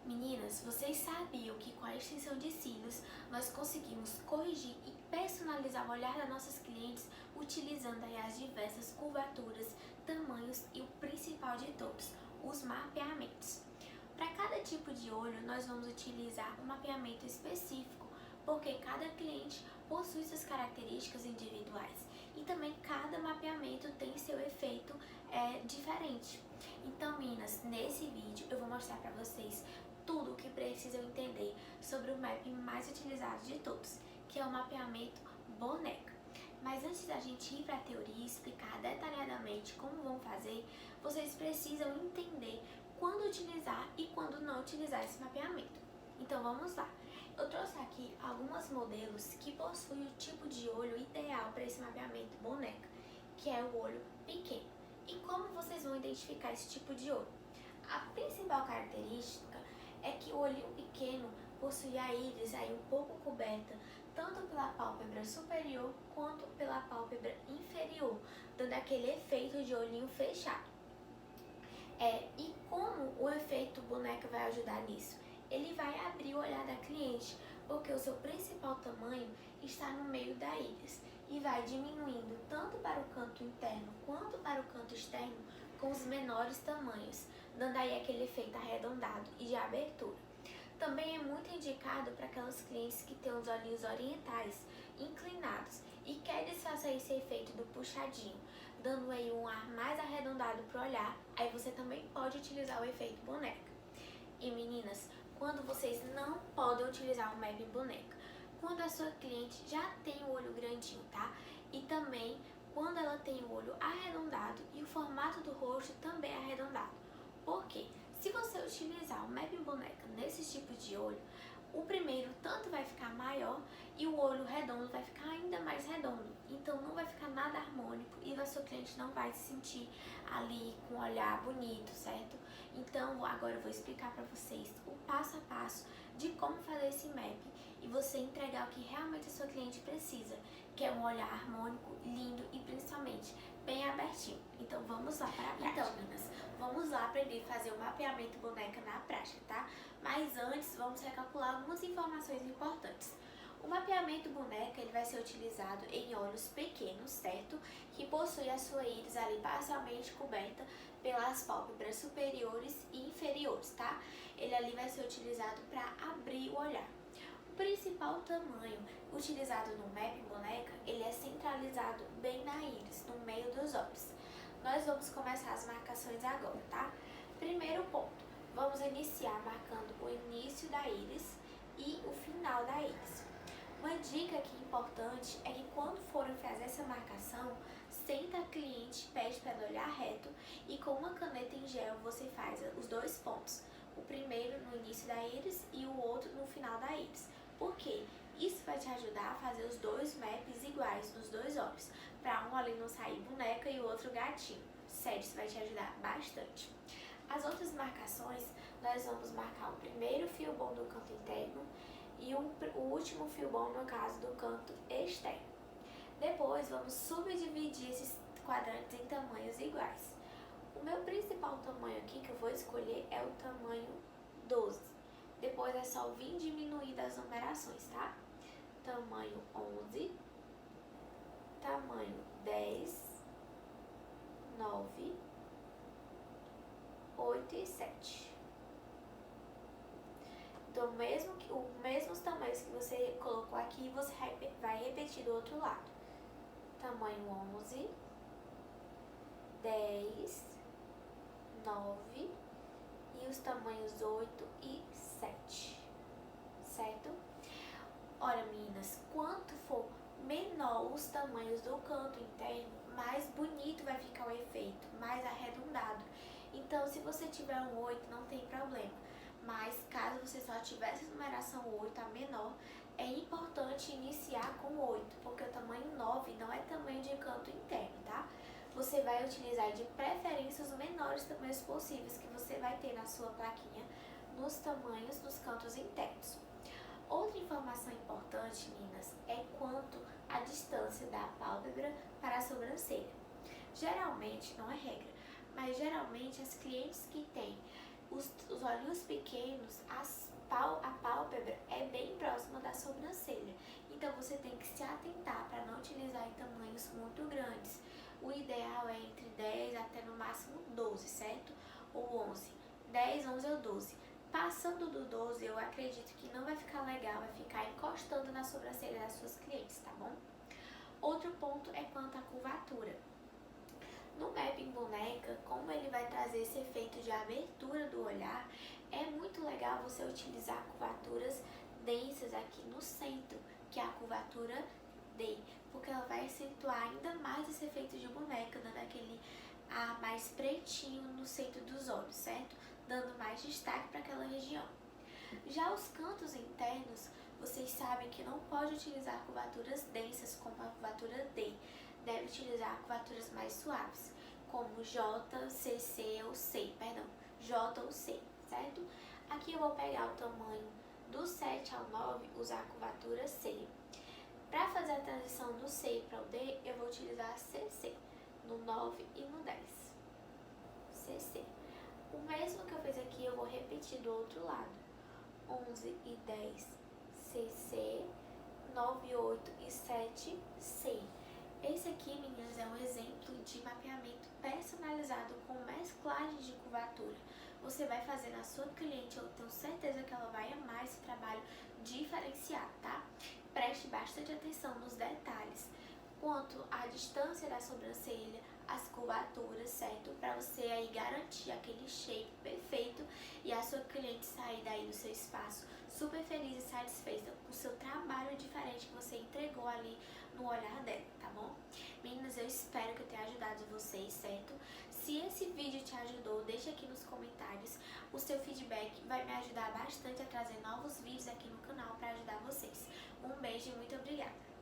Meninas, vocês sabiam que com a extensão de cílios nós conseguimos corrigir e personalizar o olhar das nossas clientes utilizando aí as diversas curvaturas, tamanhos e o principal de todos, os mapeamentos. Para cada tipo de olho nós vamos utilizar um mapeamento específico, porque cada cliente possui suas características individuais e também cada mapeamento tem seu efeito diferente. Então, meninas, nesse vídeo eu vou mostrar para vocês tudo o que precisam entender sobre o mapping mais utilizado de todos, que é o mapeamento boneca. Mas antes da gente ir para a teoria e explicar detalhadamente como vão fazer, vocês precisam entender quando utilizar e quando não utilizar esse mapeamento. Então vamos lá. Eu trouxe aqui alguns modelos que possuem o tipo de olho ideal para esse mapeamento boneca, que é o olho pequeno. E como vocês vão identificar esse tipo de olho? A principal característica é que o olhinho pequeno possui a íris aí um pouco coberta, tanto pela pálpebra superior quanto pela pálpebra inferior, dando aquele efeito de olhinho fechado. E como o efeito boneca vai ajudar nisso? Ele vai abrir o olhar da cliente, porque o seu principal tamanho está no meio da íris e vai diminuindo tanto para o canto interno quanto para o canto externo com os menores tamanhos, dando aí aquele efeito arredondado e de abertura. Também é muito indicado para aquelas clientes que têm os olhinhos orientais inclinados e quer disfarçar esse efeito do puxadinho, dando aí um ar mais arredondado para o olhar. Aí você também pode utilizar o efeito boneca. E meninas, quando vocês não podem utilizar o mapping boneca? Quando a sua cliente já tem o olho grandinho, tá? E também quando ela tem o olho arredondado e o formato do rosto também é arredondado. Por quê? Se você utilizar o mapping boneca nesse tipo de olho, o primeiro tanto vai ficar maior e o olho redondo vai ficar ainda mais redondo. Então não vai ficar nada harmônico e a sua cliente não vai se sentir ali com um olhar bonito, certo? Então agora eu vou explicar para vocês o passo a passo de como fazer esse mapping e você entregar o que realmente a sua cliente precisa, que é um olhar harmônico, lindo e principalmente bem abertinho. Então vamos lá para a prática. Então, meninas, vamos lá aprender a fazer o mapeamento boneca na prática, tá? Mas antes vamos recalcular algumas informações importantes. O mapeamento boneca ele vai ser utilizado em olhos pequenos, certo? Que possui a sua íris ali parcialmente coberta pelas pálpebras superiores e inferiores, tá? Ele ali vai ser utilizado para abrir o olhar. O principal tamanho utilizado no mapping boneca, ele é centralizado bem na íris, no meio dos olhos. Nós vamos começar as marcações agora, tá? Primeiro ponto, vamos iniciar marcando o início da íris e o final da íris. Uma dica aqui importante é que quando forem fazer essa marcação, senta a cliente, pede para ela olhar reto e com uma caneta em gel você faz os dois pontos. O primeiro no início da íris e o outro no final da íris. Por quê? Isso vai te ajudar a fazer os dois maps iguais nos dois olhos, para um ali não sair boneca e o outro gatinho. Sério, isso vai te ajudar bastante. As outras marcações, nós vamos marcar o primeiro fio bom do canto interno e o último fio bom, no caso, do canto externo. Depois, vamos subdividir esses quadrantes em tamanhos iguais. O meu principal tamanho aqui que eu vou escolher é o tamanho 12. Depois é só vir diminuindo as numerações, tá? Tamanho 11, tamanho 10, 9, 8 e 7. Então, os mesmos tamanhos que você colocou aqui, você vai repetir do outro lado. Tamanho 11, 10, 9 e os tamanhos 8 e 7, certo? Olha, meninas, quanto for menor os tamanhos do canto interno, mais bonito vai ficar o efeito, mais arredondado. Então, se você tiver um 8, não tem problema. Mas, caso você só tivesse numeração 8, a menor, é importante iniciar com 8, porque o tamanho 9 não é tamanho de canto interno, tá? Você vai utilizar de preferência os menores tamanhos possíveis que você vai ter na sua plaquinha nos tamanhos dos cantos internos. Outra informação importante, meninas, é quanto à distância da pálpebra para a sobrancelha. Geralmente, não é regra, mas geralmente as clientes que têm Os olhinhos pequenos, a pálpebra é bem próxima da sobrancelha. Então você tem que se atentar para não utilizar em tamanhos muito grandes. O ideal é entre 10 até no máximo 12, certo? Ou 11. 10, 11 ou 12. Passando do 12, eu acredito que não vai ficar legal, vai ficar encostando na sobrancelha das suas clientes, tá bom? Outro ponto é quanto à curvatura. No mapping boneca, como ele vai trazer esse efeito de abertura do olhar, é muito legal você utilizar curvaturas densas aqui no centro, que é a curvatura D, porque ela vai acentuar ainda mais esse efeito de boneca, dando aquele ar mais pretinho no centro dos olhos, certo? Dando mais destaque para aquela região. Já os cantos internos, vocês sabem que não pode utilizar curvaturas densas como a curvatura D. Deve utilizar curvaturas mais suaves, como J, CC ou C, perdão, J ou C, certo? Aqui eu vou pegar o tamanho do 7 ao 9, usar a curvatura C. Para fazer a transição do C para o D, eu vou utilizar CC, no 9 e no 10. CC. O mesmo que eu fiz aqui, eu vou repetir do outro lado. 11 e 10, CC, 9, 8 e 7, C. Esse aqui, meninas, é um exemplo de mapeamento personalizado com mesclagem de curvatura. Você vai fazer na sua cliente, eu tenho certeza que ela vai amar esse trabalho diferenciado, tá? Preste bastante atenção nos detalhes, quanto à distância da sobrancelha, as curvaturas, certo? Para você aí garantir aquele shape perfeito e a sua cliente sair daí do seu espaço super feliz e satisfeita com o seu trabalho diferente que você entregou ali no olhar dela, tá bom? Meninas, eu espero que eu tenha ajudado vocês, certo? Se esse vídeo te ajudou, deixa aqui nos comentários. O seu feedback vai me ajudar bastante a trazer novos vídeos aqui no canal para ajudar vocês. Um beijo e muito obrigada!